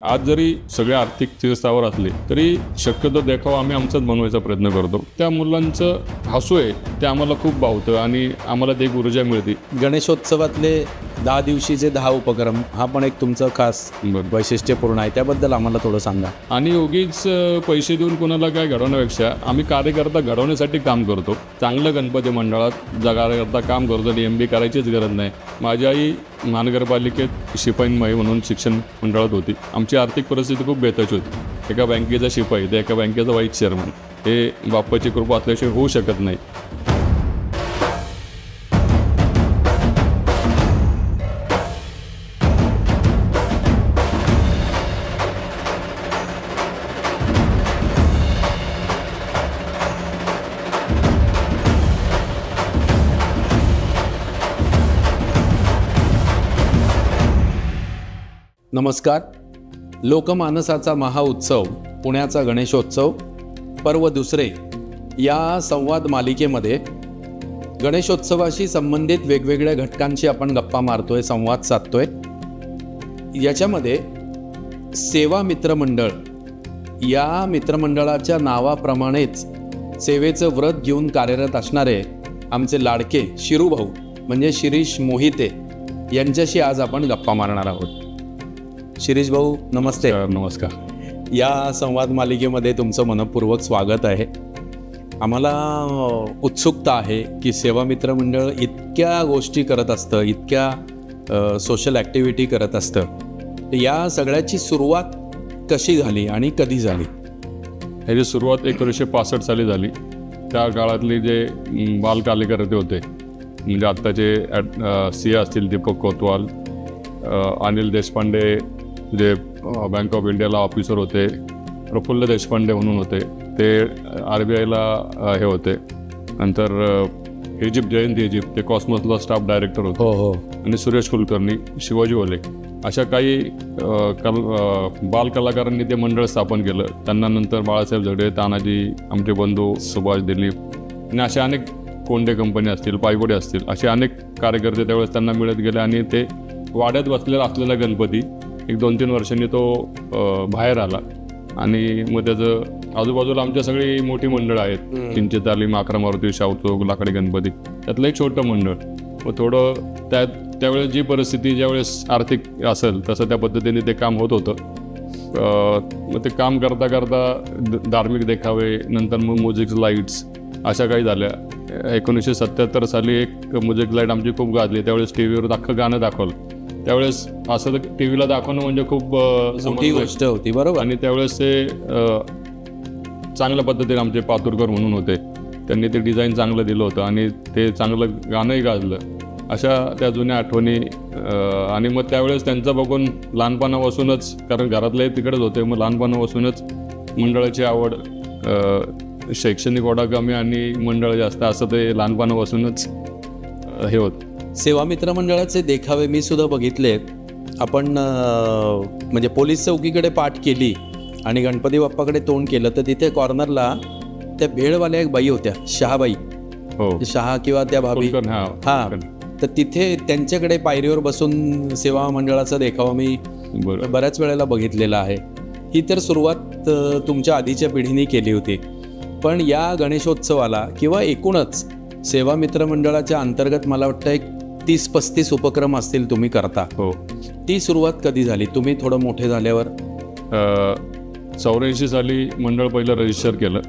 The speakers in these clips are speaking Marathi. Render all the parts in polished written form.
आज जरी सगळे आर्थिक स्थिरस्थावर असले तरी शक्यतो देखावा आम्ही आमचाच बनवायचा प्रयत्न करतो. त्या मुलांचं हसू आहे ते आम्हाला खूप भावतं आणि आम्हाला ते एक ऊर्जा मिळते. गणेशोत्सवातले 10 दिवशीचे 10 उपक्रम हा पण एक तुमचं खास वैशिष्ट्यपूर्ण आहे, त्याबद्दल आम्हाला थोडं सांगा. आणि उगीच पैसे देऊन कोणाला काय घडवण्यापेक्षा आम्ही कार्यकर्ता घडवण्यासाठी काम करतो. चांगलं गणपती मंडळात कार्यकर्ता काम करतो आणि MBA करायचीच गरज नाही. माझी आई महानगरपालिकेत शिपाई म्हणून शिक्षण मंडळात होती. आमची आर्थिक परिस्थिती खूप बेताची होती. एका बँकेचा शिपाई तर एका बँकेचा व्हाईस चेअरमन, हे बाप्पाची कृपा असल्याशिवाय होऊ शकत नाही. नमस्कार. लोकमानसाचा महाउत्सव पुण्याचा गणेशोत्सव पर्व दुसरे या संवाद मालिकेमध्ये गणेशोत्सवाशी संबंधित वेगवेगळ्या घटकांशी आपण गप्पा मारतोय, संवाद साधतोय. याच्यामध्ये सेवा मित्रमंडळ या मित्रमंडळाच्या नावाप्रमाणेच सेवेचं व्रत घेऊन कार्यरत असणारे आमचे लाडके शिरूभाऊ म्हणजे शिरीष मोहिते यांच्याशी आज आपण गप्पा मारणार आहोत. शिरीष भाऊ नमस्ते. नमस्कार. या संवाद मालिकेमध्ये तुमचं मनपूर्वक स्वागत आहे. आम्हाला उत्सुकता आहे की सेवा मित्र मंडळ इतक्या गोष्टी करत असतं, इतक्या सोशल ॲक्टिव्हिटी करत असतं, या सगळ्याची सुरुवात कशी झाली आणि कधी झाली? ह्याची सुरुवात 1965 साली झाली. त्या काळातले जे बाल कार्यकर्ते होते म्हणजे आत्ताचे CA असतील दीपक कोतवाल, अनिल देशपांडे जे बँक ऑफ इंडियाला ऑफिसर होते, प्रफुल्ल देशपांडे म्हणून होते ते RBIला हे होते. नंतर जयंत इजिप्त ते कॉस्मोसला स्टाफ डायरेक्टर होते. हो. आणि सुरेश कुलकर्णी, शिवाजी ओले अशा काही बाल कलाकारांनी ते मंडळ स्थापन केलं. त्यांना नंतर बाळासाहेब झगडे, तानाजी, आमचे बंधू सुभाष दिलीप आणि अशा अनेक कोंडे कंपनी असतील, पायगोडे असतील, असे अनेक कार्यकर्ते त्यावेळेस त्यांना मिळत गेले आणि ते वाड्यात बसलेला असलेला गणपती 1-2-3 वर्षांनी तो बाहेर आला. आणि मग त्याचं आजूबाजूला आमच्या सगळी मोठी मंडळ आहेत, चिंचे तालीम, अकरा मारुती, शावचौक, लाकडी गणपती, त्यातलं एक छोटं मंडळ. मग थोडं त्यावेळेस जी परिस्थिती ज्यावेळेस आर्थिक असेल तसं त्या पद्धतीने ते काम होत होतं. मग ते काम करता करता धार्मिक देखावे, नंतर मग म्युझिक लाईट्स अशा काही झाल्या. 1977 साली एक म्युझिक लाईट आमची खूप गाजली. त्यावेळेस TV वर अख्खं गाणं दाखवलं. त्यावेळेस असं तर TV ला दाखवणं म्हणजे खूप मोठी गोष्ट होती, बरोबर. आणि त्यावेळेस ते चांगल्या पद्धतीने आमचे पातुरकर म्हणून होते, त्यांनी ते डिझाईन चांगलं दिलं होतं आणि ते चांगलं गाणंही गाजलं. अशा त्या जुन्या आठवणी. आणि मग त्यावेळेस त्यांचं बघून लहानपणापासूनच, कारण घरातले तिकडेच होते, मग लहानपणापासूनच मंडळाची आवड, शैक्षणिक ओढा कमी आणि मंडळ जास्त, असं ते लहानपणापासूनच हे होतं. सेवा मित्र मंडळाचे देखावे मी सुद्धा बघितलेत. आपण म्हणजे पोलीस चौकीकडे पाठ केली आणि गणपती बाप्पाकडे तोंड केलं तर तिथे कॉर्नरला त्या भेळवाल्या एक बाई होत्या, शहाबाई. हो, शहा किंवा त्या भाभी. हां, तर तिथे त्यांच्याकडे पायरीवर बसून सेवा मंडळाचा देखावा मी बऱ्याच वेळेला बघितलेला आहे. ही तर सुरुवात तुमच्या आधीच्या पिढीने केली होती. पण या गणेशोत्सवाला किंवा एकूणच सेवा मित्र मंडळाच्या अंतर्गत मला वाटतं एक 30-35 उपक्रम असतील तुम्ही करता. हो. ती सुरुवात कधी झाली? तुम्ही थोडं मोठे झाल्यावर? 84 साली मंडळ पहिलं रजिस्टर केलं.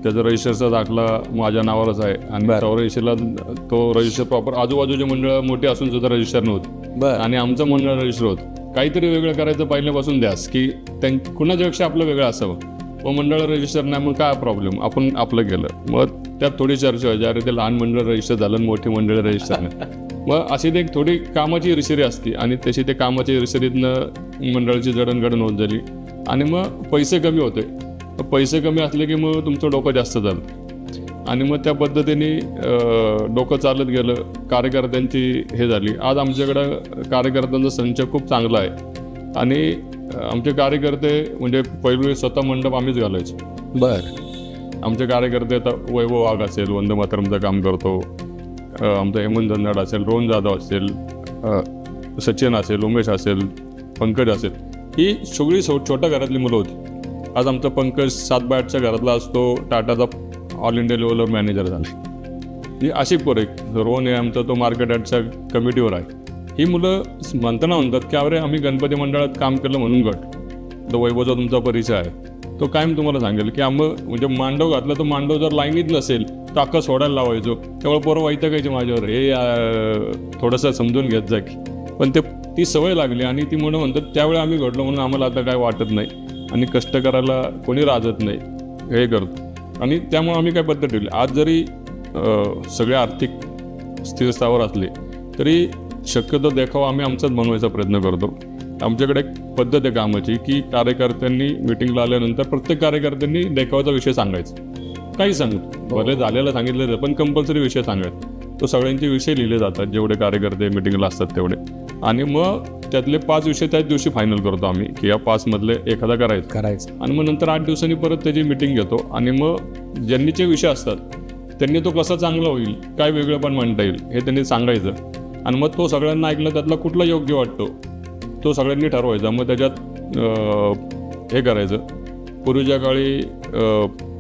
त्याचा रजिस्टरचा दाखला माझ्या नावावरच आहे. आणि 84ला तो रजिस्टर प्रॉपर, आजूबाजूचे मंडळ मोठे असून सुद्धा रजिस्टर नव्हतं आणि आमचं मंडळ रजिस्टर होतं. काहीतरी वेगळं करायचं पहिल्यापासून द्यास की कुणाच्यापेक्षा आपलं वेगळं असावं. मग मंडळ रजिस्टर नाही, मग काय प्रॉब्लेम, आपण आपलं केलं. मग त्यात थोडी चर्चा व्हायची, अरे ते लहान मंडळ रजिस्टर झालं आणि मोठी मंडळ रजिस्टर नाही. मग अशी ते थोडी कामाची रिसरी असते आणि तशी ते कामाच्या रिसरीतनं मंडळाची जडणघडण होत झाली. आणि मग पैसे कमी होते. पैसे कमी असले की मग तुमचं डोकं जास्त झालं आणि मग त्या पद्धतीने डोकं चालत गेलं. कार्यकर्त्यांची हे झाली. आज आमच्याकडं कार्यकर्त्यांचा संच खूप चांगला आहे आणि आमचे कार्यकर्ते म्हणजे पहिले स्वतः मंडप आम्हीच घालायचो. आमचे कार्यकर्ते आता वैभव वाघ असेल, वंदे मातरमचं काम करतो, आमचा हेमंत धनराड असेल, रोहन जाधव असेल, सचिन असेल, उमेश असेल, पंकज असेल, ही सगळी छोट्या घरातली मुलं होती. आज आमचा पंकज 7/8च्या घरातला असतो, टाटाचा ऑल इंडिया लेवलवर मॅनेजर झाला. ही अशी पोरं रोहन आहे आमचा, तो मार्केट यार्डच्या कमिटीवर आहे. ही मुलं म्हणतात की अरे आम्ही गणपती मंडळात काम केलं म्हणून गट. तो वैभवचा तुमचा परिचय आहे, तो कायम तुम्हाला सांगेल की म्हणजे मांडव घातला तर मांडव जर लाईनीत नसेल तर अख्खा सोडायला लावायचो. त्यामुळे पोरं वैतागायचे माझ्यावर, हे थोडंसं समजून घेत जा की. पण ती सवय लागली आणि ती मुलं म्हणतात त्यावेळी आम्ही घडलो म्हणून आम्हाला आता काय वाटत नाही आणि कष्ट करायला कोणी राजत नाही, हे करतो. आणि त्यामुळे आम्ही काय पद्धत ठेवली. आज जरी सगळे आर्थिक स्थिरस्थावर असले तरी शक्यतो देखावा आम्ही आमचाच बनवायचा प्रयत्न करतो. आमच्याकडे एक पद्धत आहे कामाची की कार्यकर्त्यांनी मिटिंगला आल्यानंतर प्रत्येक कार्यकर्त्यांनी देखावाचा विषय सांगायचा. काही सांगू भले झालेला सांगितलं तर पण कंपल्सरी विषय सांगायचा. तो सगळ्यांचे विषय लिहिले जातात, जेवढे कार्यकर्ते मिटिंगला असतात तेवढे. आणि मग त्यातले 5 विषय त्याच दिवशी फायनल करतो आम्ही की या 5 मधले एखादा करायचं. आणि मग नंतर 8 दिवसांनी परत त्याची मिटिंग घेतो आणि मग ज्यांनीचे विषय असतात त्यांनी तो कसा चांगला होईल, काय वेगळं पण म्हणता येईल हे त्यांनी सांगायचं. आणि मग तो सगळ्यांना ऐकलं, त्यातला कुठला योग्य वाटतो तो सगळ्यांनी ठरवायचा. मग त्याच्यात हे करायचं. पूर्वीच्या काळी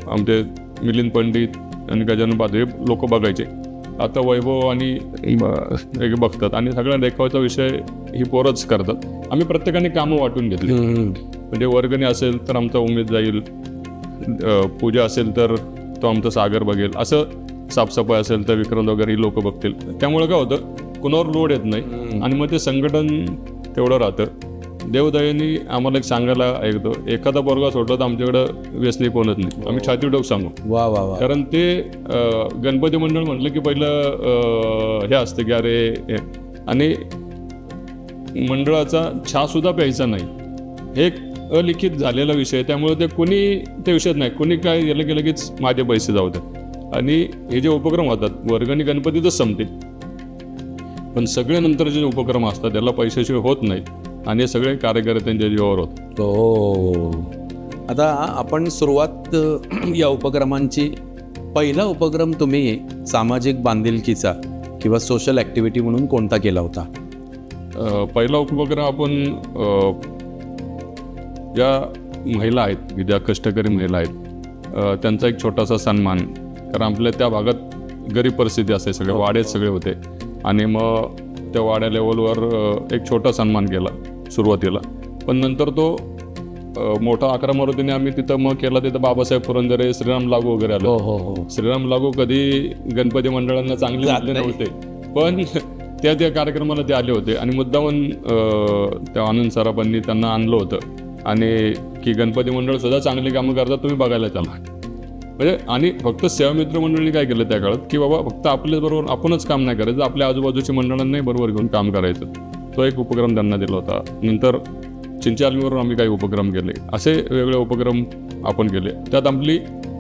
आमचे मिलिंद पंडित आणि गजानन पाधे लोक बघायचे, आता वैभव आणि एक बघतात आणि सगळ्या देखावाचा विषय ही पोरच करतात. आम्ही प्रत्येकाने कामं वाटून घेतली. म्हणजे वर्गणी असेल तर आमचा उमेद जाईल, पूजा असेल तर तो आमचा सागर बघेल, असं साफसफाई असेल तर विक्रांत वगैरे ही लोक बघतील. त्यामुळे काय होतं, कुणावर लोड येत नाही आणि मग ते संघटन तेवढं राहतं. देवदयेने आम्हाला एक सांगायला ऐकतो, एखादा पोरगा सोडला तर आमच्याकडं व्यसनी कोणत नाही, आम्ही छाती डोक सांगू. वा वा वा. कारण ते गणपती मंडळ म्हटलं की पहिलं हे असतं की अरे, आणि मंडळाचा चहा सुद्धा प्यायचा नाही, हे एक अलिखित झालेला विषय. त्यामुळे ते कोणी ते विषयात नाही, कोणी काय गेलं की लगेच माझे पैसे जाऊ द्या. आणि हे जे उपक्रम होतात वर्गणी गणपतीतच संपतील, पण सगळे नंतर जे उपक्रम असतात त्याला पैशाशिवाय होत नाही आणि हे सगळे कार्यकर्त्यांच्या जीवावर होत. हो, आता आपण सुरुवात या उपक्रमांची, पहिला उपक्रम तुम्ही सामाजिक बांधिलकीचा किंवा सोशल ॲक्टिव्हिटी म्हणून कोणता केला होता? पहिला उपक्रम आपण ज्या महिला आहेत की ज्या कष्टकरी महिला आहेत त्यांचा एक छोटासा सन्मान. कारण आपल्या त्या भागात गरीब परिस्थिती असते, सगळे वाडेच सगळे होते आणि मग त्या वाड्या लेवलवर एक छोटा सन्मान केला सुरुवातीला. पण नंतर तो मोठा 11 मारुतीने आम्ही तिथं मग केला. तिथं बाबासाहेब पुरंदरे, श्रीराम लागू वगैरे आलं. श्रीराम लागू कधी गणपती मंडळांना चांगले झाले नव्हते, पण त्या कार्यक्रमाला ते आले होते आणि मुद्दामून त्या आनंद सराफांनी त्यांना आणलं होतं आणि की गणपती मंडळ सुद्धा चांगली कामं करतात, तुम्ही बघायला चला. म्हणजे आणि फक्त सेवा मित्र मंडळांनी काय केलं त्या काळात की बाबा फक्त आपल्याबरोबर आपणच काम नाही करायचं, आपल्या आजूबाजूच्या मंडळांनाही बरोबर घेऊन काम करायचं. तो एक उपक्रम त्यांना दिला होता. नंतर चिंचालमीवरून आम्ही काही उपक्रम केले, असे वेगवेगळे उपक्रम आपण केले. त्यात आपली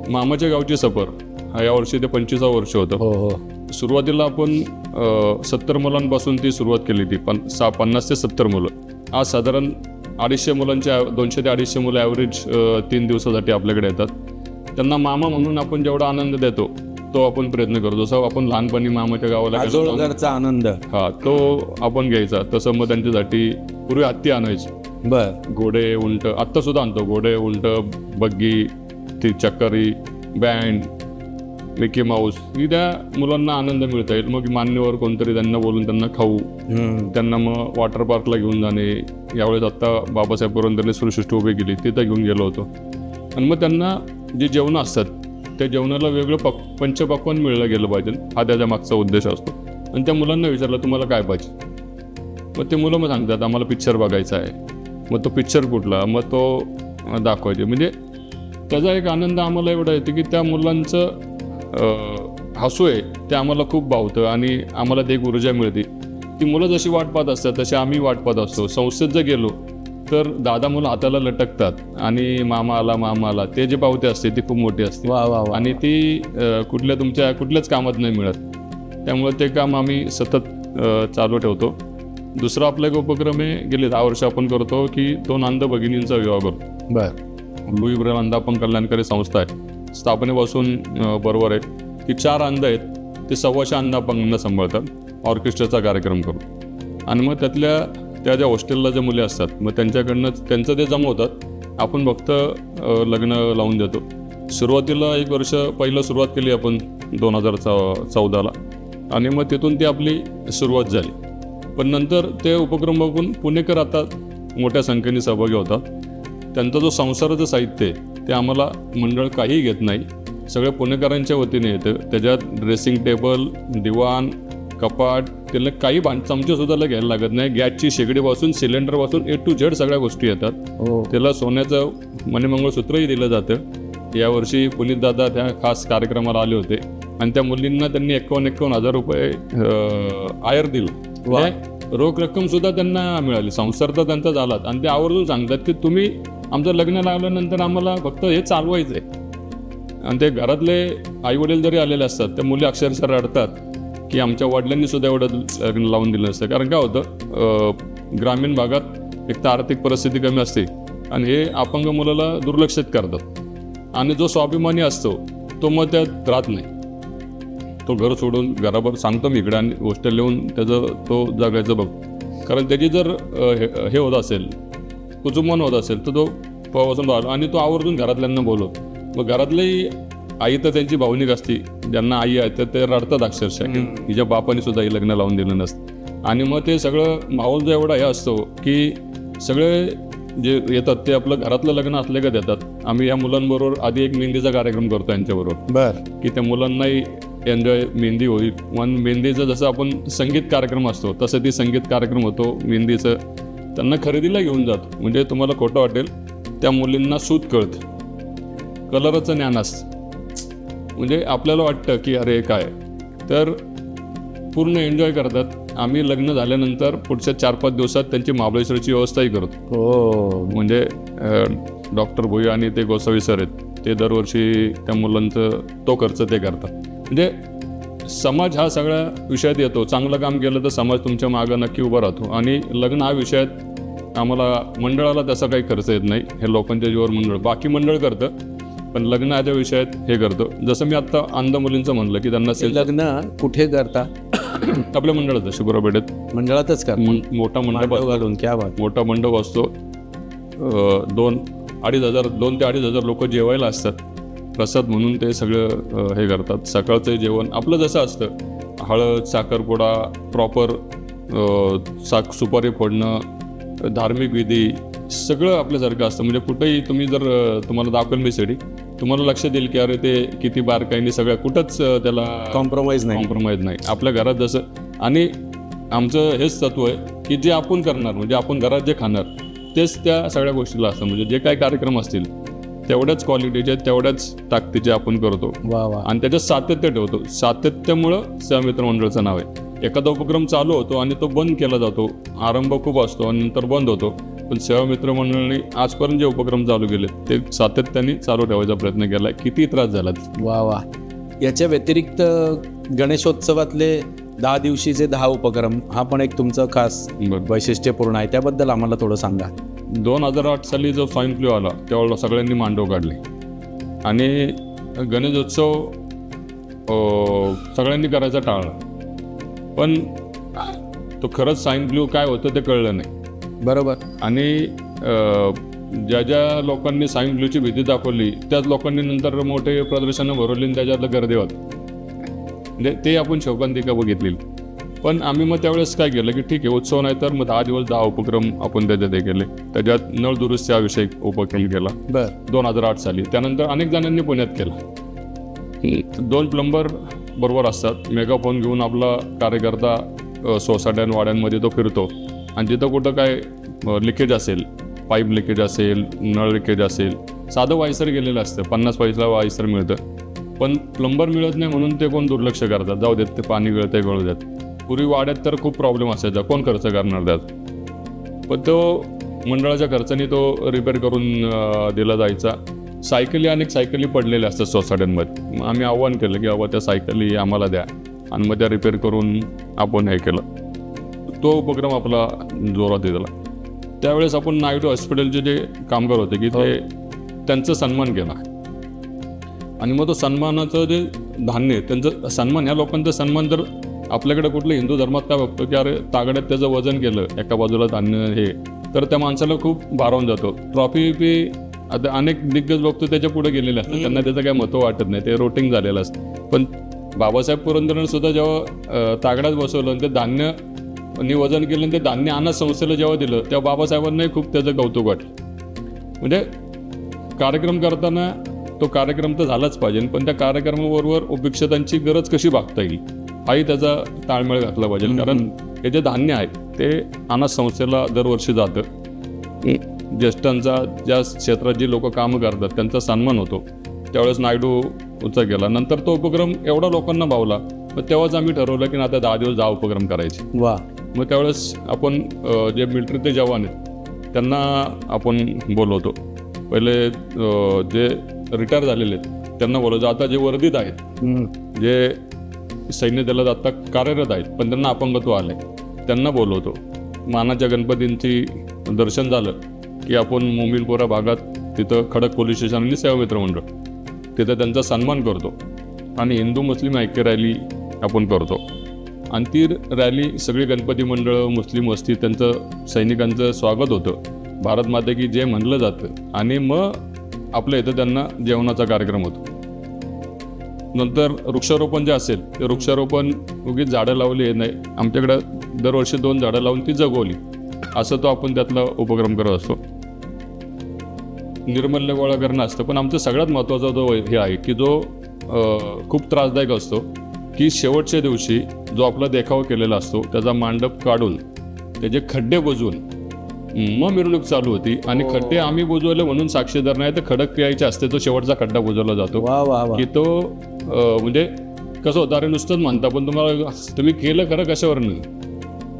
मामाच्या गावची सफर यावर्षी ते 25वं वर्ष होतं. सुरुवातीला आपण 70 मुलांपासून ती सुरुवात केली ती, 50 ते 70 मुलं. आज साधारण 250 मुलांच्या 200 ते 250 मुलं ॲव्हरेज 3 दिवसासाठी आपल्याकडे येतात. त्यांना मामा म्हणून आपण जेवढा आनंद देतो तो आपण प्रयत्न करतो. जसं आपण लहानपणी मामाच्या गावाला आजोळकरचा आनंद तो आपण घ्यायचा, तसं मग त्यांच्यासाठी पूर्वी हत्ती आणायची, घोडे, उंट, आत्ता सुद्धा आणतो, घोडे, उंट, बग्गी, ती चक्करी, बँड, मिकी माऊस, ही त्या मुलांना आनंद मिळता येईल. मग मान्यवर कोणतरी त्यांना बोलून त्यांना खाऊ, त्यांना मग वॉटर पार्कला घेऊन जाणे. यावेळेस आत्ता बाबासाहेब पुरंदरेने सृष्टी उभी केली, तिथं घेऊन गेलो होतो. आणि मग त्यांना जे जेवणं असतात त्या जेवणाला वेगळं पंचपक्वान्न मिळलं गेलं पाहिजे, हा त्याच्या मागचा उद्देश असतो. आणि त्या मुलांना विचारलं तुम्हाला काय पाहिजे, मग ते मुलं मग सांगतात आम्हाला पिक्चर बघायचा आहे. मग तो पिक्चर कुठला, मग तो दाखवायचे. म्हणजे त्याचा एक आनंद आम्हाला एवढा येतो की त्या मुलांचं हसू आहे ते आम्हाला खूप भावतं आणि आम्हाला ते एक ऊर्जा मिळते. ती मुलं जशी वाट पाहत असतात तशी आम्ही वाट पाहत असतो. संस्थेत जर गेलो तर दादा मुलं हाताला लटकतात आणि मामा आला, ते जे पावते असते ती खूप मोठी असते आणि ती कुठल्याच कामात नाही मिळत. त्यामुळे ते काम आम्ही सतत चालू ठेवतो. दुसरा आपला एक उपक्रम आहे, गेले 10 वर्ष आपण करतो की 2 अंध भगिनींचा विवाह करतो. लुई ब्रेल अंध अपंग कल्याणकारी संस्था आहे, स्थापनेपासून बरोबर आहे की 4 अंध आहेत, ते 125 अंध अपंगांना सांभाळतात. ऑर्केस्ट्राचा कार्यक्रम करू आणि मग त्यातल्या त्या ज्या हॉस्टेलला ज्या मुली असतात मग त्यांच्याकडनं त्यांचं ते जमवतात, आपण फक्त लग्न लावून देतो. सुरुवातीला 1 वर्ष पहिलं सुरुवात केली आपण 2014ला आणि मग तिथून ती आपली सुरुवात झाली. पण नंतर ते उपक्रम बघून पुणेकर आता मोठ्या संख्येने सहभागी होतात. त्यांचा जो संसाराचं साहित्य आहे ते आम्हाला मंडळ काहीही घेत नाही, सगळ्या पुणेकरांच्या वतीने येतं. त्याच्यात ड्रेसिंग टेबल, दिवाण, कपाट, त्याला काही चमचेसुद्धा घ्यायला लागत नाही. गॅसची शेगडीपासून सिलेंडरपासून A to Z सगळ्या गोष्टी येतात. त्याला सोन्याचं मणिमंगळसूत्रही दिलं जातं. यावर्षी पुनीत दादा त्या खास कार्यक्रमाला आले होते आणि त्या मुलींना त्यांनी 51,000 रुपये आयर दिलं. रोख रक्कम सुद्धा त्यांना मिळाली. संसार तर त्यांचा झालाच आणि ते आवर्जून सांगतात की तुम्ही आमचं लग्न लावल्यानंतर आम्हाला फक्त हे चालवायचं आहे. आणि ते घरातले आईवडील जरी आलेले असतात त्या मुली अक्षरशः रडतात की आमच्या वडिलांनी सुद्धा एवढं लग्न लावून दिलं असतं. कारण काय होतं, ग्रामीण भागात एक तर आर्थिक परिस्थिती कमी असते आणि हे अपंग मुलाला दुर्लक्षित करतात आणि जो स्वाभिमानी असतो तो मग त्यात राहत नाही. तो घर सोडून घरावर सांगतो मी इकडे आणि हॉस्टेल लिहून त्याचं तो जगायचं बघ. कारण त्याची जर हे होत असेल, कुचुंबन होत असेल तर तो पासून राहिलो आणि तो आवर्जून घरातल्यांना बोलवतो. मग घरातली आई तर त्यांची भावनिक असते, ज्यांना आई आहे तर ते रडतात अक्षरशः की हिच्या बापाने सुद्धा ही लग्न लावून दिलं नसतं. आणि मग ते सगळं माहोल एवढा हे असतो की सगळे जे येतात ते आपलं घरातलं लग्न असले का देतात. आम्ही या मुलांबरोबर आधी एक मेहंदीचा कार्यक्रम करतो यांच्याबरोबर की त्या मुलांनाही एन्जॉय मेहंदी होईल. मग मेहंदीचं जसं आपण संगीत कार्यक्रम असतो तसं ती संगीत कार्यक्रम होतो मेहंदीचं. त्यांना खरेदीला घेऊन जातो. म्हणजे तुम्हाला खोटं वाटेल, त्या मुलींना सूत कळतं, कलरचं ज्ञान असतं. म्हणजे आपल्याला वाटतं की अरे काय, तर पूर्ण एन्जॉय करतात. आम्ही लग्न झाल्यानंतर पुढच्या 4-5 दिवसात त्यांची महाबळेश्वरची व्यवस्थाही करतो. म्हणजे डॉक्टर भोई आणि ते गोसावी सर आहेत, ते दरवर्षी त्या मुलांचं तो खर्च ते करतात. म्हणजे समाज हा सगळ्या विषयात येतो. चांगलं काम केलं तर समाज तुमच्या मागं नक्की उभा राहतो. आणि लग्न हा विषयात आम्हाला मंडळाला तसा काही खर्च येत नाही. हे लोकांच्या जीवावर मंडळ, बाकी मंडळ करतं, पण लग्नाच्या विषयात हे करतो. जसं मी आत्ता अंध मुलींचं म्हणलं की त्यांना लग्न कुठे करता? आपल्या मंडळात शुक्रपेठेत मंडळातच का? मोठा मंडप घालून मोठा मंडप असतो. 2 ते 2,500 लोक जेवायला असतात. प्रसाद म्हणून ते सगळं हे करतात. सकाळचं जेवण आपलं जसं असतं, हळद, साखरपुडा, प्रॉपर सुपारी फोडणं, धार्मिक विधी सगळं आपल्यासारखं असतं. म्हणजे कुठेही तुम्ही जर तुम्हाला दाखवेल मी सिडी, तुम्हाला लक्ष देईल की अरे ते किती बारकाईने सगळं, कुठंच त्याला कॉम्प्रोमाइज नाही आपल्या घरात जसं. आणि आमचं हेच तत्व आहे की जे आपण करणार, म्हणजे आपण घरात जे खाणार तेच त्या सगळ्या गोष्टीला असतं. म्हणजे जे काही कार्यक्रम असतील तेवढ्याच क्वालिटीचे, तेवढ्याच ताकदीचे आपण करतो. आणि त्याच्यात सातत्य ठेवतो. सातत्यामुळं सेवामित्र मंडळाचं नाव आहे. एखादा उपक्रम चालू होतो आणि तो बंद केला जातो, आरंभ खूप असतो आणि नंतर बंद होतो. पण सेवामित्र मंडळाने आजपर्यंत जे उपक्रम चालू केले ते सातत्याने चालू ठेवायचा प्रयत्न केला. किती त्रास झाला. वा. याच्या व्यतिरिक्त गणेशोत्सवातले 10 दिवशीचे 10 उपक्रम हा पण एक तुमचं खास वैशिष्ट्यपूर्ण आहे. त्याबद्दल आम्हाला थोडं सांगा. 2008 साली जो स्वाईन फ्लू आला तेव्हा सगळ्यांनी मांडव काढले आणि गणेशोत्सव सगळ्यांनी करायचा टाळला. पण तो खरंच स्वाईन फ्लू काय होतं ते कळलं नाही. बरोबर. आणि ज्या ज्या लोकांनी स्वाईन फ्लूची भीती दाखवली त्याच लोकांनी नंतर मोठे प्रदर्शनं भरवली आणि त्याच्यातलं गर्दी होत. म्हणजे ते आपण शोकांतिका बघितली. पण आम्ही मग त्यावेळेस काय केलं की ठीक आहे, उत्सव नाही तर मग 10 दिवस 10 उपक्रम आपण त्याच्यात हे केले. त्याच्यात नळ दुरुस्त्या विषयी उपक्रम केला 2008 साली. त्यानंतर अनेक जणांनी पुण्यात केला. 2 प्लंबर बरोबर असतात, मेगाफोन घेऊन आपला कार्यकर्ता सोसायट्यां वाड्यांमध्ये तो फिरतो आणि जिथं कुठं काय लिकेज असेल, पाईप लिकेज असेल, नळ लिकेज असेल, साधं वायसर गेलेलं असतं, 50 पैशाला वायसर मिळतं. पण प्लंबर मिळत नाही म्हणून ते कोण दुर्लक्ष करतात, जाऊ देत ते पाणी गळतंय गळू देत. पूर्वी वाड्यात तर खूप प्रॉब्लेम असायचा, कोण खर्च करणार त्यात. पण तो मंडळाच्या खर्चाने तो रिपेअर करून दिला जायचा. सायकली, अनेक सायकली पडलेल्या असतात सोसायट्यांमध्ये. आम्ही आव्हान केलं की बाबा त्या सायकली आम्हाला द्या आणि मग त्या रिपेअर करून आपण हे केलं. तो उपक्रम आपला जोरात दिला. त्यावेळेस आपण नायडू हॉस्पिटलचे जे कामगार होते की ते त्यांचा सन्मान केला आणि मग तो सन्मानाचं जे धान्य, त्यांचं सन्मान, ह्या लोकांचा सन्मान तर आपल्याकडे कुठलं हिंदू धर्मात काय बघतो की अरे तागड्यात त्याचं वजन केलं एका बाजूला धान्य हे, तर त्या माणसाला खूप भारावून जातो. ट्रॉफी आता अनेक दिग्गज बघतो त्याच्या पुढे गेलेले असतात, त्यांना त्याचं काही महत्त्व वाटत नाही, ते रोटिंग झालेलं असतं. पण बाबासाहेब पुरंदरेंनी सुद्धा जेव्हा तागड्यात बसवलं आणि ते धान्य वजन केलं आणि ते धान्य अनाथ संस्थेला जेव्हा दिलं तेव्हा बाबासाहेबांनाही खूप त्याचं कौतुक वाटलं. म्हणजे कार्यक्रम करताना तो कार्यक्रम तर झालाच पाहिजे, पण त्या कार्यक्रमाबरोबर उपेक्षितांची गरज कशी भागता येईल हाही त्याचा ताळमेळ घातला पाहिजे. कारण हे जे धान्य आहे ते अनाथ संस्थेला दरवर्षी जातं. ज्येष्ठांचा ज्या क्षेत्रात जी लोक कामं करतात त्यांचा सन्मान होतो. त्यावेळेस नायडूचा गेला, नंतर तो उपक्रम एवढा लोकांना भावला, मग तेव्हाच आम्ही ठरवलं की आता 10 दिवस 10 उपक्रम करायचे. वा. मग त्यावेळेस आपण जे मिलिटरीचे जवान आहेत त्यांना आपण बोलवतो. पहिले जे रिटायर झालेले आहेत त्यांना बोलवतो. आता जे वर्दीत आहेत, जे सैन्य दलात आता कार्यरत आहेत पण त्यांना अपंगत्व आलं आहे त्यांना बोलवतो. मानाच्या गणपतींची दर्शन झालं की आपण मोमीलपोरा भागात तिथं खडक पोलीस स्टेशन आणि सेवा मित्र मंडळ तिथं त्यांचा सन्मान करतो आणि हिंदू मुस्लिम ऐक्य रॅली आपण करतो. आणि ती रॅली सगळी गणपती मंडळं मुस्लिम वस्ती त्यांचं सैनिकांचं स्वागत होतं, भारत माते की जय म्हणलं जातं. आणि मग आपल्या इथं त्यांना जेवणाचा कार्यक्रम होतो. नंतर वृक्षारोपण जे असेल ते वृक्षारोपण उगीच झाडं लावली हे नाही, आमच्याकडं दरवर्षी 2 झाडं लावून ती जगवली असं तो आपण त्यातला उपक्रम करत असतो. निर्मल्य गोळा करणं असतं. पण आमचं सगळ्यात महत्त्वाचा जो हे आहे की जो खूप त्रासदायक असतो की शेवटच्या दिवशी जो आपला देखावा केलेला असतो त्याचा मांडप काढून त्याचे खड्डे बुजवून मग मिरवणूक चालू होती. आणि खड्डे आम्ही बुजवले म्हणून साक्षीदार नाही तर खडक पियायचे असते, तो शेवटचा खड्डा बुजवला जातो. की तो म्हणजे कसं होतं, अरे नुसतंच म्हणता पण तुम्ही केलं खरं कशावर नाही,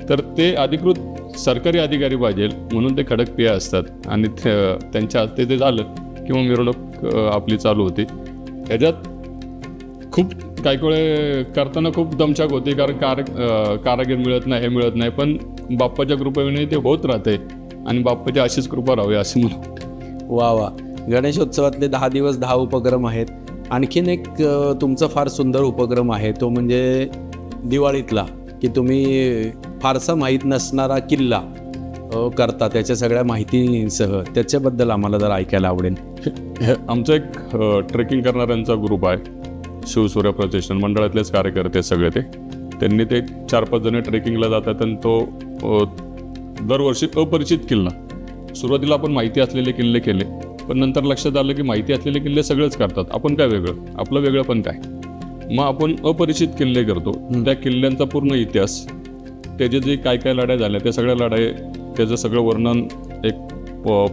तर ते अधिकृत सरकारी अधिकारी पाहिजे म्हणून ते खडक पिया असतात. आणि त्यांच्या हस्ते ते झालं किंवा मिरवणूक आपली चालू होती. ह्याच्यात खूप काही वेळे करताना खूप दमछाक होती, कारण कारागीर मिळत नाही, हे मिळत नाही. पण बाप्पाच्या कृपेने ते होत राहते आणि बाप्पाची अशीच कृपा राहावी असं मला वाटतं. वा वा. गणेशोत्सवातले 10 दिवस 10 उपक्रम आहेत. आणखीन एक तुमचा फार सुंदर उपक्रम आहे तो म्हणजे दिवाळीतला, की तुम्ही फारसा माहीत नसणारा किल्ला करता त्याच्या सगळ्या माहितीसह. त्याच्याबद्दल आम्हाला जरा ऐकायला आवडेल. आमचा एक ट्रेकिंग करणाऱ्यांचा ग्रुप आहे, शिवसूर्य प्रतिष्ठान मंडळातलेच कार्यकर्ते सगळे त्यांनी ते 4-5 जण ट्रेकिंगला जातात. आणि तो दरवर्षी अपरिचित किल्ला, सुरुवातीला आपण माहिती असलेले किल्ले केले पण नंतर लक्षात आलं की माहिती असलेले किल्ले सगळेच करतात, आपण काय वेगळं, आपलं वेगळं पण काय. मग आपण अपरिचित किल्ले करतो. त्या किल्ल्यांचा पूर्ण इतिहास, त्याचे जे काय काय लढाई झाल्या त्या सगळ्या लढाई, त्याचं सगळं वर्णन एक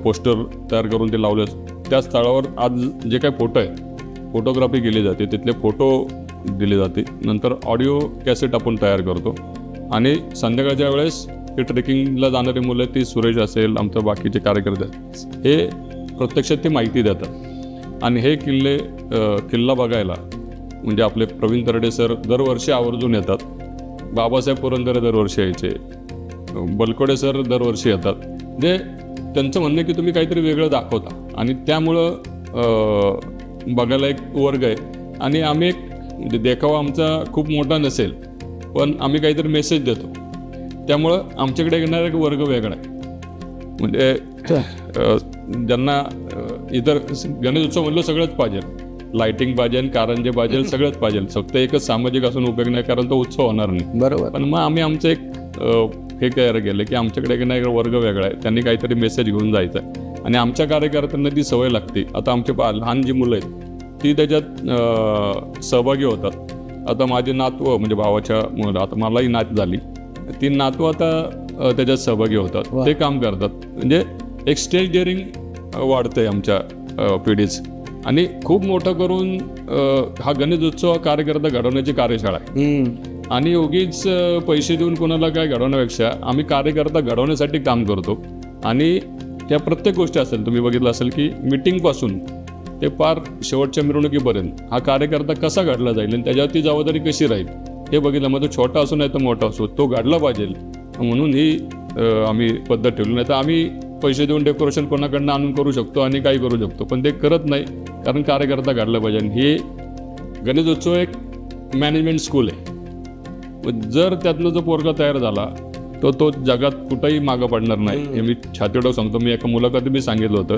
पोस्टर तयार करून ते लावले. त्या स्थळावर आज जे काही फोटो आहे फोटोग्राफी केली जाते, तिथले फोटो दिले जाते. नंतर ऑडिओ कॅसेट आपण तयार करतो आणि संध्याकाळच्या वेळेस ते ट्रेकिंगला जाणारी मुलं, ती सुरेश असेल, आमचं बाकीचे कार्यकर्ते, हे प्रत्यक्षात ती माहिती देतात. आणि हे किल्ला बघायला म्हणजे आपले प्रवीण तरडे सर दरवर्षी आवर्जून येतात, बाबासाहेब पुरंदरे दरवर्षी यायचे, बलकोडे सर दरवर्षी येतात. जे त्यांचं म्हणणं आहे की तुम्ही काहीतरी वेगळं दाखवता आणि त्यामुळं बघायला एक वर्ग आहे. आणि आम्ही एक म्हणजे देखावा आमचा खूप मोठा नसेल पण आम्ही काहीतरी मेसेज देतो, त्यामुळं आमच्याकडे येणारा एक वर्ग वेगळा आहे. म्हणजे ज्यांना इतर गणेश उत्सव म्हणलं सगळंच पाहिजे, लाइटिंग पाहिजे, कारंजे पाहिजे, सगळंच पाहिजे. फक्त एकच सामाजिक असून उपयोग नाही, कारण तो उत्सव होणार नाही. बरोबर. पण मग आम्ही आमचं एक हे तयार केलं की आमच्याकडे एक वर्ग वेगळा आहे, त्यांनी काहीतरी मेसेज घेऊन जायचं आहे. आणि आमच्या कार्यकर्त्यांना ती सवय लागते. आता आमचे लहान जी मुलं आहेत ती त्याच्यात सहभागी होतात. आता माझी नातवं म्हणजे भावाच्या मुलं, आता मलाही नात झाली, ती नातवं आता त्याच्यात सहभागी होतात, ते काम करतात. म्हणजे एक स्टेज डेअरिंग वाढतंय आमच्या पिढीच. आणि खूप मोठं करून हा गणेशोत्सव कार्यकर्ता घडवण्याची कार्यशाळा आहे. आणि उगीच पैसे देऊन कोणाला काय घडवण्यापेक्षा आम्ही कार्यकर्ता घडवण्यासाठी काम करतो. आणि त्या प्रत्येक गोष्टी असेल, तुम्ही बघितलं असेल की मीटिंगपासून ते पार शेवटच्या मिरवणुकीपर्यंत हा कार्यकर्ता कसा घडला जाईल आणि त्याच्यावरती जबाबदारी कशी राहील हे बघितलं. मग तो छोटा असो नाही तर मोठा असो, तो घडला पाहिजे म्हणून ही आम्ही पद्धत ठेवली. नाही तर आम्ही पैसे देऊन डेकोरेशन कोणाकडनं आणून करू शकतो आणि काही करू शकतो, पण ते करत नाही, कारण कार्यकर्ता घडला पाहिजे. हे गणेशोत्सव एक मॅनेजमेंट स्कूल आहे. जर त्यातनं जो पोरगा तयार झाला तर तो जगात कुठंही मागं पडणार नाही. हे मी छातीडोक सांगतो. मी एका मुलाखतीत मी सांगितलं होतं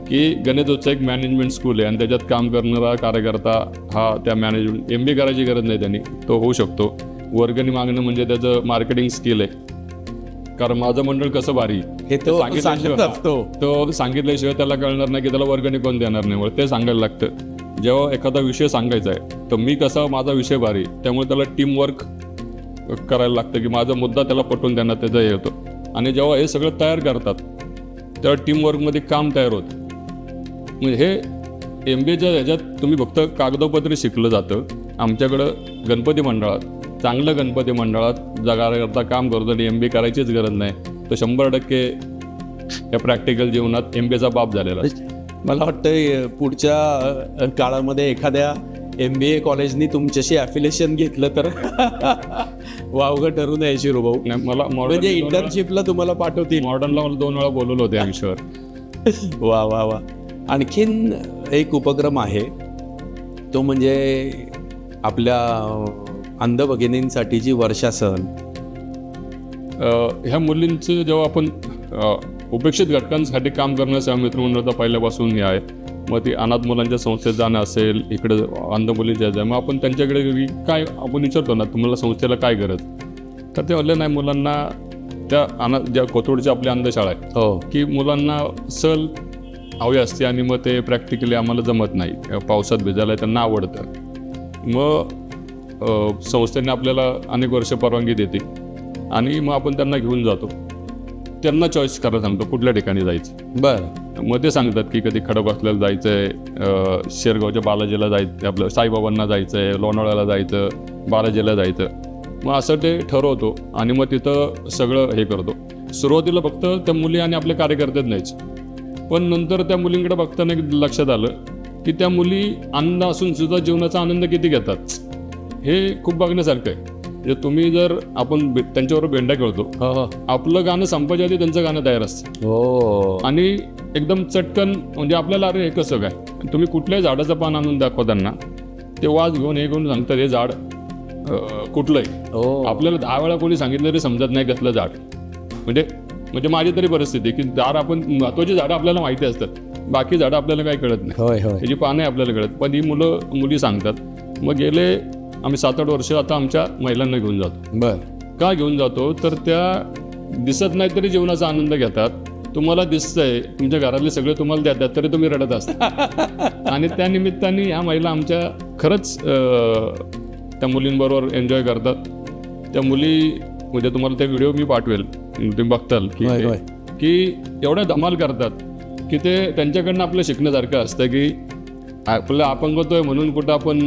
की गणेशोत्सव एक मॅनेजमेंट स्कूल आहे आणि त्याच्यात काम करणारा कार्यकर्ता हा त्या मॅनेजमेंट MBA करायची गरज नाही त्यांनी, तो होऊ शकतो. वर्गणी मागणं म्हणजे त्याचं मार्केटिंग स्किल आहे. कारण माझं मंडळ कसं भारी हे तो सांगितल्याशिवाय त्याला कळणार नाही की त्याला वर्गणी कोण देणार नाही. ते सांगायला लागतं. जेव्हा एखादा विषय सांगायचा आहे तर मी कसा माझा विषय भारी, त्यामुळे त्याला टीमवर्क करायला लागतं की माझा मुद्दा त्याला पटवून देण्यात त्याचा हे होतो. आणि जेव्हा हे सगळं तयार करतात तेव्हा टीमवर्कमध्ये काम तयार होतं. म्हणजे हे MBAच्या ह्याच्यात तुम्ही फक्त कागदोपत्री शिकलं जातं. आमच्याकडं गणपती मंडळात, चांगलं गणपती मंडळात जगाकरता काम करतो आणि MBA करायचीच गरज नाही. तर 100% या प्रॅक्टिकल जीवनात MBAचा बाप झालेला. मला वाटतं पुढच्या काळामध्ये एखाद्या MBA कॉलेजनी तुमच्याशी ॲफिलिएशन घेतलं तर वावगं ठरू नये शिरूभाऊ. मला म्हणजे इंटर्नशिपला तुम्हाला पाठवतील. मॉडर्नला मला 2 वेळा बोलवलं होतं या विषयावर. वा वा वा. आणखीन एक उपक्रम आहे तो म्हणजे आपल्या अंध भगिनींसाठीची वर्षा सहल. ह्या मुलींचं जेव्हा आपण उपेक्षित घटकांसाठी काम करण्याचा मित्रमंडळाचा पहिल्यापासून हे आहे. मग ती अनाथ मुलांच्या संस्थेत जाणं असेल, इकडं अंध मुलींच्या जायचं, मग आपण त्यांच्याकडे काय आपण विचारतो ना तुम्हाला संस्थेला काय गरज, तर ते म्हणले नाही मुलांना त्या अनाथ ज्या कोथरूडची आपली अंधशाळा आहे हो की मुलांना सहल हवी असते आणि मग ते प्रॅक्टिकली आम्हाला जमत नाही, पावसात भिजायला त्यांना आवडतं. मग संस्थेने आपल्याला अनेक वर्ष परवानगी देते आणि मग आपण त्यांना घेऊन जातो. त्यांना चॉईस करायला सांगतो कुठल्या ठिकाणी जायचं. बरं. मग ते सांगतात की कधी खडकवासल्याला जायचं आहे, शेरगावच्या बालाजीला जायचं, आपलं साईबाबांना जायचं आहे, लोणावळ्याला जायचं, बालाजीला जायचं. मग असं ते ठरवतो आणि मग तिथं सगळं हे करतो. सुरुवातीला फक्त त्या मुली आणि आपले कार्यकर्तेच नाहीच, पण नंतर त्या मुलींकडे बघताना लक्षात आलं की त्या मुली अंध असून सुद्धा जीवनाचा आनंद किती घेतात हे खूप बघण्यासारखं आहे. म्हणजे तुम्ही जर आपण त्यांच्याबरोबर भेंडा खेळतो, आपलं गाणं संपायच्या आधी त्यांचं गाणं तयार असतं आणि एकदम चटकन म्हणजे आपल्याला अरे हे कसं काय, तुम्ही कुठल्याही झाडाचं पान आणून दाखवा त्यांना, ते वाज घेऊन हे घेऊन सांगतात हे झाड कुठलं आहे. आपल्याला 10 वेळा कोणी सांगितलं तरी समजत नाही कसलं झाड. म्हणजे माझी तरी परिस्थिती की झाड आपण महत्वाची झाडं आपल्याला माहिती असतात, बाकी झाडं आपल्याला काही कळत नाही, त्याची पानं आपल्याला कळत, पण ही मुली सांगतात. मग गेले आम्ही 7-8 वर्ष आता आमच्या महिलांना घेऊन जातो. बरं. का घेऊन जातो तर त्या दिसत नाही तरी जीवनाचा आनंद घेतात. तुम्हाला दिसतंय तुमच्या घरातले सगळे तुम्हाला देतात तरी तुम्ही रडत असता आणि त्या निमित्ताने ह्या महिला आमच्या खरंच त्या मुलींबरोबर एन्जॉय करतात. त्या मुली म्हणजे तुम्हाला ते व्हिडिओ मी पाठवेल, तुम्ही बघताल की एवढ्या धमाल करतात की ते त्यांच्याकडनं आपलं शिकण्यासारखं असतं की आपलं अपंगत्व आहे म्हणून कुठं आपण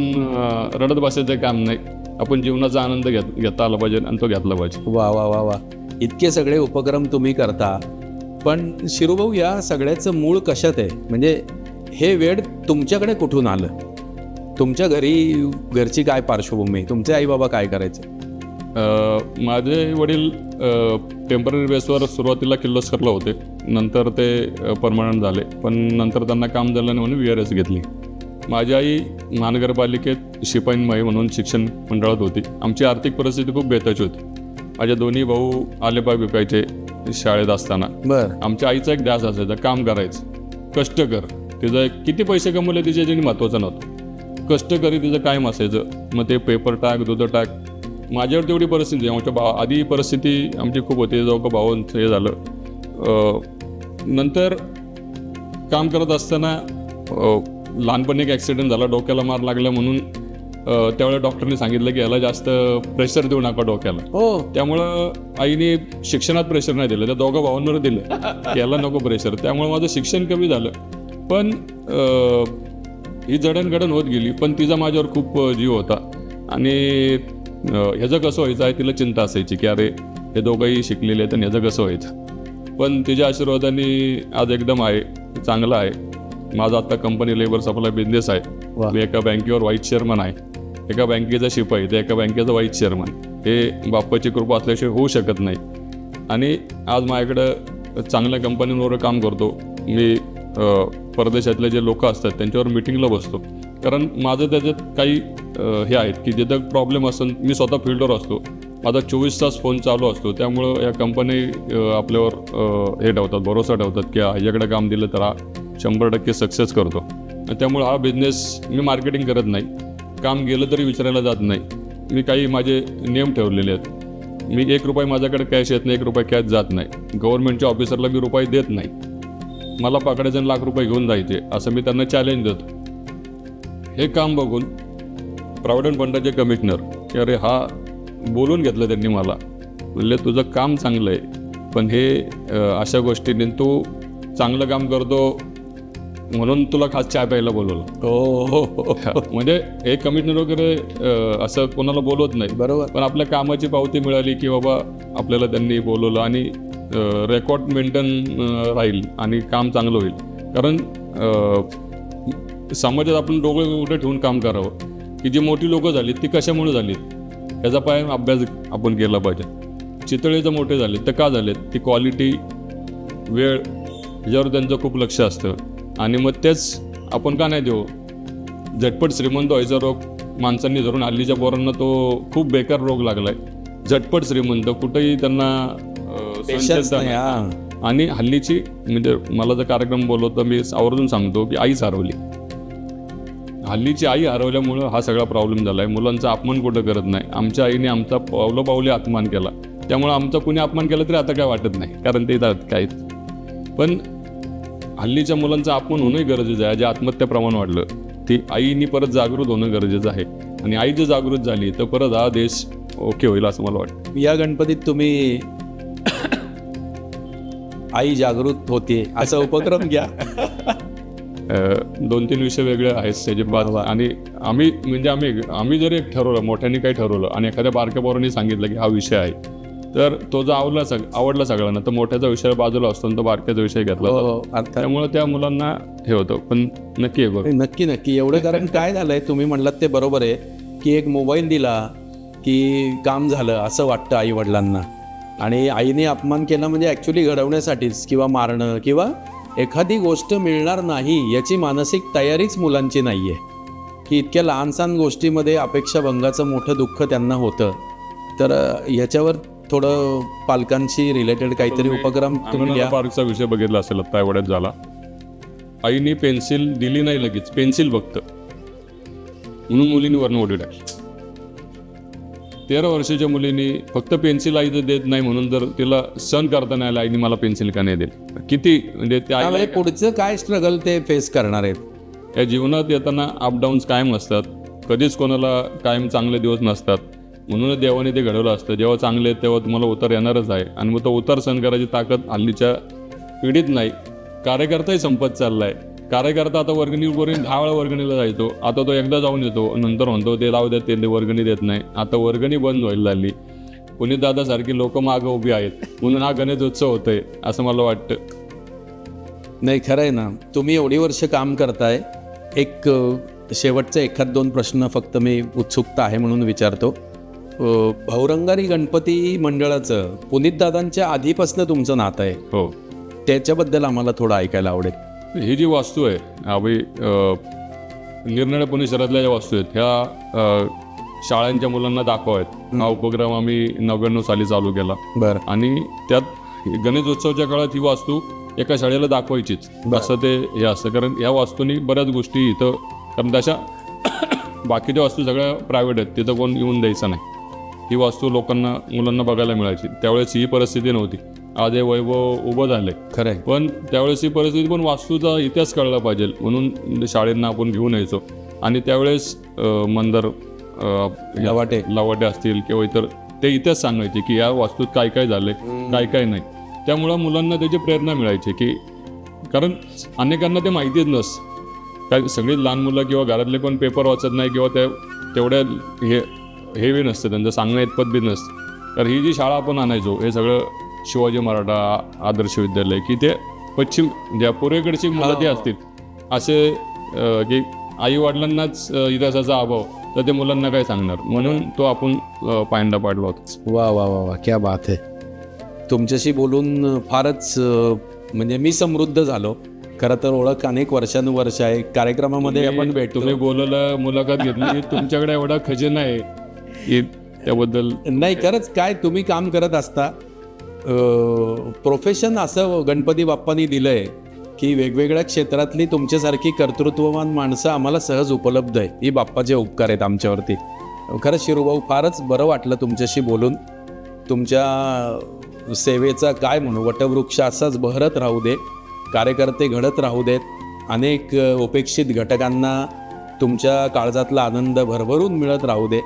रडत बसायचं काम नाही, आपण जीवनाचा आनंद घेता आला पाहिजे आणि तो घेतला पाहिजे. वा वा वा वा. इतके सगळे उपक्रम तुम्ही करता, पण शिरूभाऊ या सगळ्याचं मूळ कशात आहे? म्हणजे हे वेळ तुमच्याकडे कुठून आलं? तुमच्या घरची काय पार्श्वभूमी, तुमचे आई बाबा काय करायचे? माझे वडील टेम्पररी बेसवर सुरुवातीला किर्लोस्करला होते, नंतर ते परमनंट झाले, पण नंतर त्यांना काम झालं नाही म्हणून VRS घेतली. माझी आई महानगरपालिकेत शिपाई म्हणून शिक्षण मंडळात होती. आमची आर्थिक परिस्थिती खूप बेताची होती. माझे दोन्ही भाऊ आलेपाय विकायचे शाळेत असताना. बरं. आमच्या आईचा एक ध्यास असायचा, काम करायचं, कष्ट कर. तिचं किती पैसे कमवले तिच्यासाठी महत्त्वाचं नव्हतं, कष्ट करी तिचं कायम असायचं. मग ते पेपर टाक, दूध टाक. माझ्यावर तेवढी परिस्थिती, आमच्या आधी परिस्थिती आमची खूप होती, जवळ भावांचं हे झालं. नंतर काम करत असताना लहानपणी एक ॲक्सिडेंट झाला, डोक्याला मार लागला म्हणून त्यावेळेला डॉक्टरने सांगितलं की याला जास्त प्रेशर देऊ नका डोक्याला. त्यामुळं आईने शिक्षणात प्रेशर नाही दिलं, त्या दोघं भावांवर दिलं याला नको प्रेशर. त्यामुळे माझं शिक्षण कमी झालं, पण ही जडणघडण होत गेली. पण तिचा माझ्यावर खूप जीव होता आणि ह्याचं कसं व्हायचं आहे तिला चिंता असायची की अरे हे दोघंही शिकलेले आहेत आणि ह्याचं कसं व्हायचं. पण तिच्या आशीर्वादाने आज एकदम आहे, चांगलं आहे. माझा आता कंपनी लेबर सप्लाय बिझनेस आहे. मी एका बँकेवर व्हाईस चेअरमन आहे, एका बँकेचा शिपाई, तर एका बँकेचा व्हाईस चेअरमन. हे बाप्पाची कृपा असल्याशिवाय होऊ शकत नाही. आणि आज माझ्याकडं चांगल्या कंपनींवर काम करतो मी. परदेशातले जे लोक असतात त्यांच्यावर मिटिंगला बसतो, कारण माझं त्याच्यात काही हे आहेत की जिथं प्रॉब्लेम असेल मी स्वतः फील्डवर असतो आता 24 तास फोन चालू असतो, त्यामुळं या कंपनी आपल्यावर हे ठेवतात, भरोसा ठेवतात की ह्याच्याकडे काम दिलं तर हा 100% सक्सेस करतो. त्यामुळे हा बिझनेस मी मार्केटिंग करत नाही, काम गेलं तरी विचारायला जात नाही. मी काही माझे नियम ठेवलेले आहेत. मी 1 रुपया माझ्याकडे कॅश येत नाही, 1 रुपया कॅश जात नाही. गव्हर्नमेंटच्या ऑफिसरला मी रुपये देत नाही. मला पकडायचं लाख रुपये घेऊन जायचे असं मी त्यांना चॅलेंज देतो. हे काम बघून प्रॉव्हिडंट फंडाचे कमिशनर की अरे हा बोलून घेतलं त्यांनी मला, म्हणले तुझं काम चांगलं आहे पण हे अशा गोष्टींनी तू चांगलं काम करतो म्हणून तुला खास चहा प्यायला बोलवलं. म्हणजे हे कमिशनर वगैरे असं कोणाला बोलवत नाही, बरोबर, पण आपल्या कामाची पावती मिळाली की बाबा आपल्याला त्यांनी बोलवलं आणि रेकॉर्ड मेंटेन राहील आणि काम चांगलं होईल. कारण समाजात आपण डोळे उघडे ठेवून काम करावं की जी मोठी लोकं झालीत ती कशामुळे झालीत याचा पाय अभ्यास आपण केला पाहिजे. चितळे जर मोठे झाले तर का झालेत, ती क्वालिटी, वेळ ह्याच्यावर त्यांचं खूप लक्ष असतं आणि मग तेच आपण का नाही देऊ. झटपट श्रीमंत व्हायचा रोग माणसांनी धरून हल्लीच्या पोरांना तो खूप बेकार रोग लागलाय. झटपट श्रीमंत कुठेही त्यांना आणि हल्लीची म्हणजे मला जर कार्यक्रम बोलवतो मी आवर्जून सांगतो की आईच हरवली. हल्लीची आई हरवल्यामुळं हा सगळा प्रॉब्लेम झाला आहे. मुलांचा अपमान कुठं करत नाही. आमच्या आईने आमचा पावले अपमान केला, त्यामुळं आमचा कुणी अपमान केला तरी आता काय वाटत नाही, कारण ते काय. पण हल्लीच्या मुलांचा अपमान होणंही गरजेचं आहे. जे आत्महत्या प्रमाण वाढलं ती आईनी परत जागृत होणं गरजेचं आहे आणि आई जर जागृत झाली तर परत हा देश ओके होईल असं मला वाटतं. या गणपतीत तुम्ही आई जागृत होते असा उपक्रम घ्या. 2-3 विषय वेगळे आहेत त्याचे बाद. आणि आम्ही जर एक ठरवलं, मोठ्याने काही ठरवलं आणि एखाद्या बारक्या पोरांनी सांगितलं की हा विषय आहे, तर तो जर आवडला सगळ्यांना तर मोठ्याचा विषय बाजूला असतो तो बारक्याचा विषय घेतला. त्यामुळे त्या मुलांना हे होतं. पण नक्की आहे बघ, नक्की एवढं. कारण काय झालंय, तुम्ही म्हणलात ते बरोबर आहे की एक मोबाईल दिला की काम झालं असं वाटतं आई वडिलांना. आणि आईने अपमान केला म्हणजे ॲक्च्युली घडवण्यासाठीच किंवा मारणं किंवा एखादी गोष्ट मिळणार नाही याची मानसिक तयारीच मुलांची नाही आहे की इतक्या लहानसहान गोष्टीमध्ये अपेक्षाभंगाचं मोठं दुःख त्यांना होतं. तर याच्यावर थोडं पालकांशी रिलेटेड काहीतरी उपक्रम तुम्ही घ्या. पार्कचा विषय बघितला असेल आता एवढ्यात झाला. आईने पेन्सिल दिली नाही, लगेच पेन्सिल बघत म्हणून मुलींनी वरनं ओढी टाकली. 13 वर्षाच्या मुलींनी फक्त पेन्सिल आई जर देत नाही म्हणून जर तिला सण करता नाही आला, आईने मला पेन्सिल का नाही दिली, किती म्हणजे त्या पुढचं काय स्ट्रगल ते फेस करणार आहेत. या जीवनात येताना अपडाऊन्स कायम असतात, कधीच कोणाला कायम चांगले दिवस नसतात. म्हणूनच देवाने ते घडवलं असतं. जेव्हा चांगले आहेत तेव्हा तुम्हाला उतार येणारच आहे आणि मग तो उतार सहन करायची ताकद हल्लीच्या पिढीत नाही. कार्यकर्ताही संपत चाललाय. कार्यकर्ता आता वर्गणीवरून 10 वेळा वर्गणीला जायचो, आता तो एकदा जाऊन येतो, नंतर म्हणतो ते राहू देत, ते वर्गणी देत नाही. आता वर्गणी बंद व्हायला लागली. पुनीत दादासारखी लोक मागं उभी आहेत म्हणून हा गणेशोत्सव होतोय असं मला वाटतं. नाही, खरं आहे ना. तुम्ही एवढी वर्ष काम करताय. एक शेवटचे 1-2 प्रश्न फक्त मी उत्सुकता आहे म्हणून विचारतो. भाऊरंगारी गणपती मंडळाचं पुनीतदादांच्या आधीपासून तुमचं नातं आहे. हो, त्याच्याबद्दल आम्हाला थोडं ऐकायला आवडेल. ही जी वास्तू आहे अभि निरनिराळ्या पुणे शहरातल्या ज्या वास्तू आहेत ह्या शाळांच्या मुलांना दाखवायत. हा उपक्रम आम्ही 99 साली चालू केला. बरं. आणि त्यात गणेशोत्सवाच्या काळात ही वास्तू एका शाळेला दाखवायचीच असं ते हे असतं. कारण या वास्तूंनी बऱ्याच गोष्टी इथं, कारण तशा बाकीच्या वास्तू सगळ्या प्रायव्हेट आहेत, तिथं कोण येऊन द्यायचं नाही. ही वास्तू लोकांना, मुलांना बघायला मिळायची. त्यावेळेस ही परिस्थिती नव्हती. आज हे वैभव उभं झालंय खरं आहे, पण त्यावेळेस ही परिस्थिती, पण वास्तूचा इतिहास कळला पाहिजे म्हणून शाळेंना आपण घेऊन यायचो. आणि त्यावेळेस मंदर लवाटे असतील किंवा इतर ते इतिहास सांगायचे की या वास्तूत काय काय झालंय, काय काय नाही. त्यामुळं मुलांना त्याची प्रेरणा मिळायची की, कारण अनेकांना ते माहितीच नसतं. काय सगळी लहान मुलं किंवा घरातले कोण पेपर वाचत नाही किंवा तेवढ्या हे बी नसतं, त्यांचं सांगणं इतपत बी नसतं. तर ही जी शाळा आपण आणायचो हे सगळं शिवाजी मराठा आदर्श विद्यालय की ते पश्चिम ज्या पूर्वेकडची मुलं ते असतील असे की आई वडिलांनाच इतिहासाचा अभाव, तर ते मुलांना काय सांगणार, म्हणून तो आपण पायंडा पाडला होता. वा वा वा वा, क्या बात आहे. तुमच्याशी बोलून फारच म्हणजे मी समृद्ध झालो. खरं तर ओळख अनेक वर्षानुवर्ष आहे. कार्यक्रमामध्ये आपण भेटतो, तुम्ही बोलवलं, मुलाखत घेतली, तुमच्याकडे एवढा खजिना आहे की त्याबद्दल नाही खरंच काय तुम्ही काम करत असता, प्रोफेशन असं गणपती बाप्पांनी दिलंय की वेगवेगळ्या क्षेत्रातली तुमच्यासारखी कर्तृत्ववान माणसं आम्हाला सहज उपलब्ध आहे. ही बाप्पाचे उपकार आहेत आमच्यावरती. खरंच शिरूभाऊ फारच बरं वाटलं तुमच्याशी बोलून. तुमच्या सेवेचा काय म्हणू, वटवृक्ष असाच बहरत राहू दे, कार्यकर्ते घडत राहू देत, अनेक उपेक्षित घटकांना तुमच्या काळजातला आनंद भरभरून मिळत राहू दे.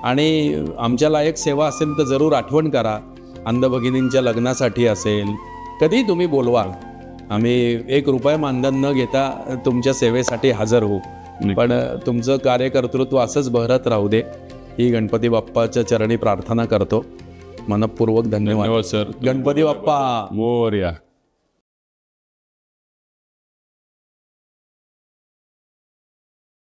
आणि आमच्या लायक सेवा असेल तर जरूर आठवण करा. अंधभगिनींच्या लग्नासाठी असेल, कधीही तुम्ही बोलवा. आम्ही 1 रुपया मानधन न घेता तुमच्या सेवेसाठी हजर होऊ. पण तुमचं कार्यकर्तृत्व असंच बहरत राहू दे ही गणपती बाप्पाच्या चरणी प्रार्थना करतो. मनपूर्वक धन्यवाद सर. गणपती बाप्पा मोरया.